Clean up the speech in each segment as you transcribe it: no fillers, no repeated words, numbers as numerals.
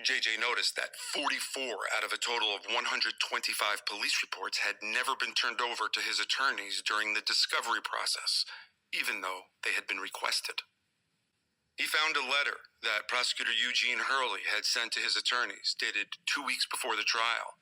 JJ noticed that 44 out of a total of 125 police reports had never been turned over to his attorneys during the discovery process, even though they had been requested. He found a letter that Prosecutor Eugene Hurley had sent to his attorneys, dated 2 weeks before the trial,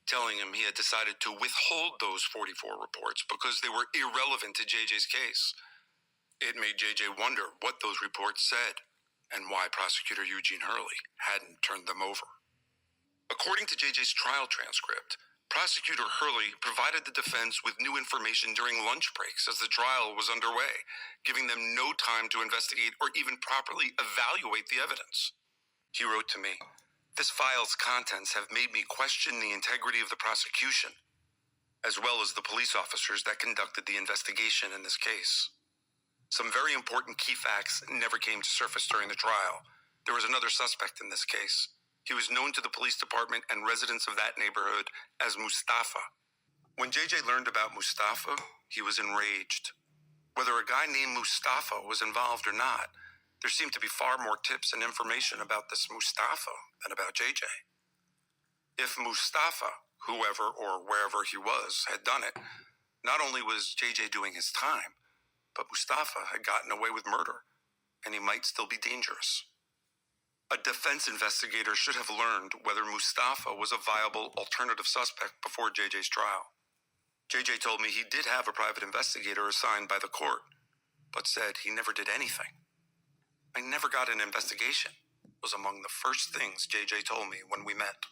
telling him he had decided to withhold those 44 reports because they were irrelevant to JJ's case. It made JJ wonder what those reports said and why Prosecutor Eugene Hurley hadn't turned them over. According to JJ's trial transcript, Prosecutor Hurley provided the defense with new information during lunch breaks as the trial was underway, giving them no time to investigate or even properly evaluate the evidence. He wrote to me, "This file's contents have made me question the integrity of the prosecution, as well as the police officers that conducted the investigation in this case. Some very important key facts never came to surface during the trial. There was another suspect in this case. He was known to the police department and residents of that neighborhood as Mustafa. When JJ learned about Mustafa, he was enraged. Whether a guy named Mustafa was involved or not, there seemed to be far more tips and information about this Mustafa than about JJ. If Mustafa, whoever or wherever he was, had done it, not only was JJ doing his time, but Mustafa had gotten away with murder, and he might still be dangerous. A defense investigator should have learned whether Mustafa was a viable alternative suspect before JJ's trial. JJ told me he did have a private investigator assigned by the court, but said he never did anything. I never got an investigation, was among the first things JJ told me when we met.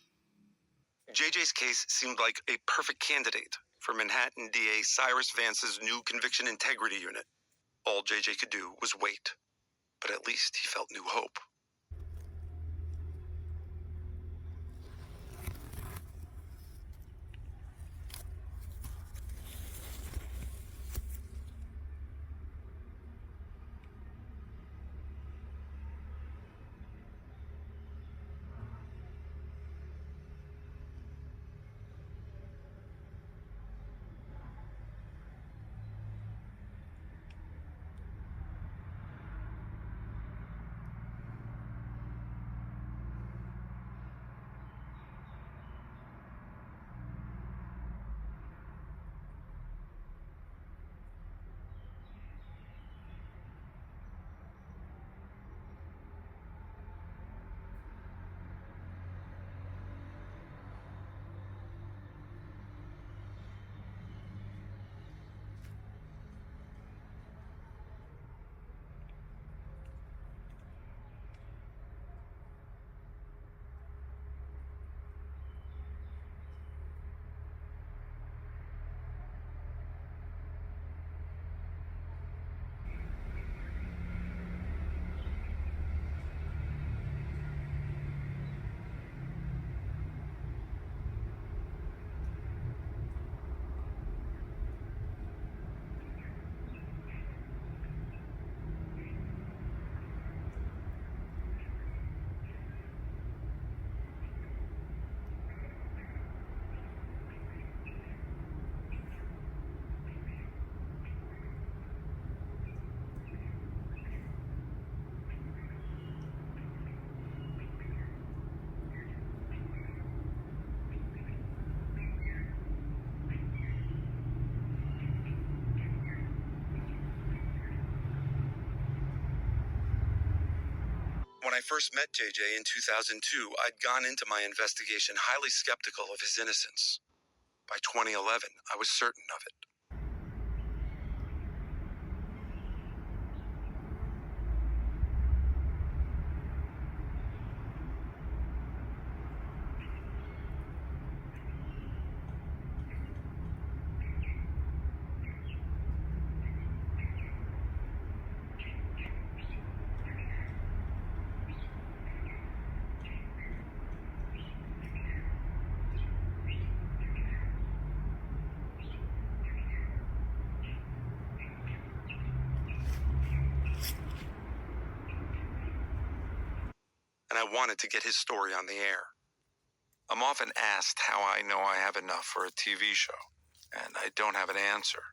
JJ's case seemed like a perfect candidate for Manhattan DA Cyrus Vance's new conviction integrity unit. All JJ could do was wait, but at least he felt new hope. When I first met JJ in 2002, I'd gone into my investigation highly skeptical of his innocence. By 2011, I was certain of it. And I wanted to get his story on the air. I'm often asked how I know I have enough for a TV show, and I don't have an answer.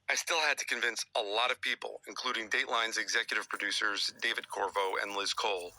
I still had to convince a lot of people, including Dateline's executive producers David Corvo and Liz Cole,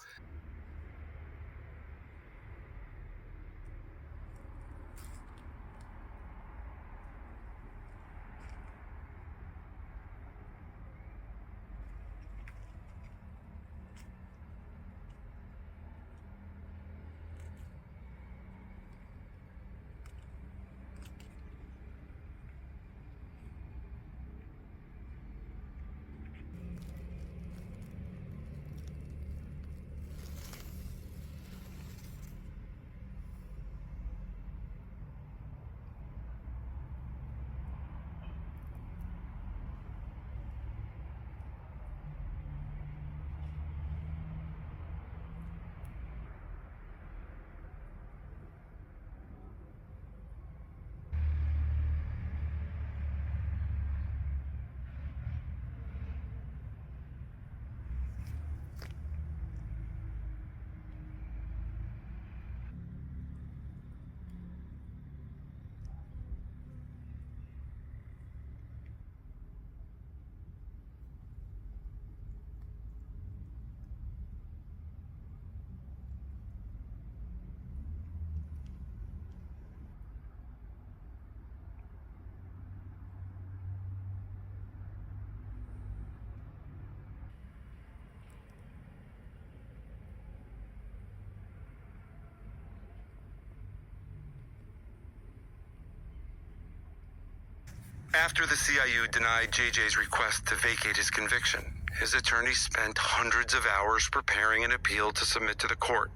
After the CIU denied JJ's request to vacate his conviction, his attorney spent hundreds of hours preparing an appeal to submit to the court,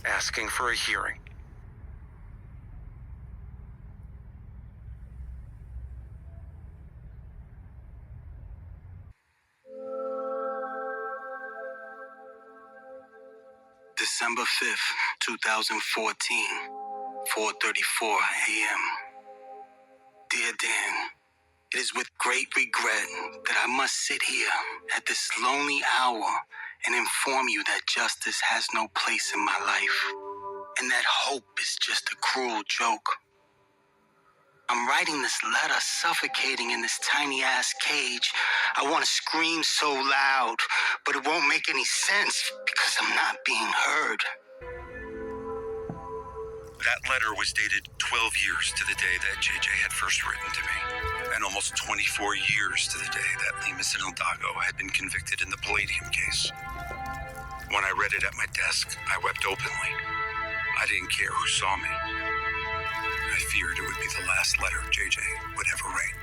asking for a hearing. December 5th, 2014, 4:34 a.m. Dear Dan, it is with great regret that I must sit here at this lonely hour and inform you that justice has no place in my life, and that hope is just a cruel joke. I'm writing this letter suffocating in this tiny-ass cage. I want to scream so loud, but it won't make any sense because I'm not being heard. That letter was dated 12 years to the day that JJ had first written to me, and almost 24 years to the day that Lemus and Hidalgo had been convicted in the Palladium case. When I read it at my desk, I wept openly. I didn't care who saw me. I feared it would be the last letter JJ would ever write.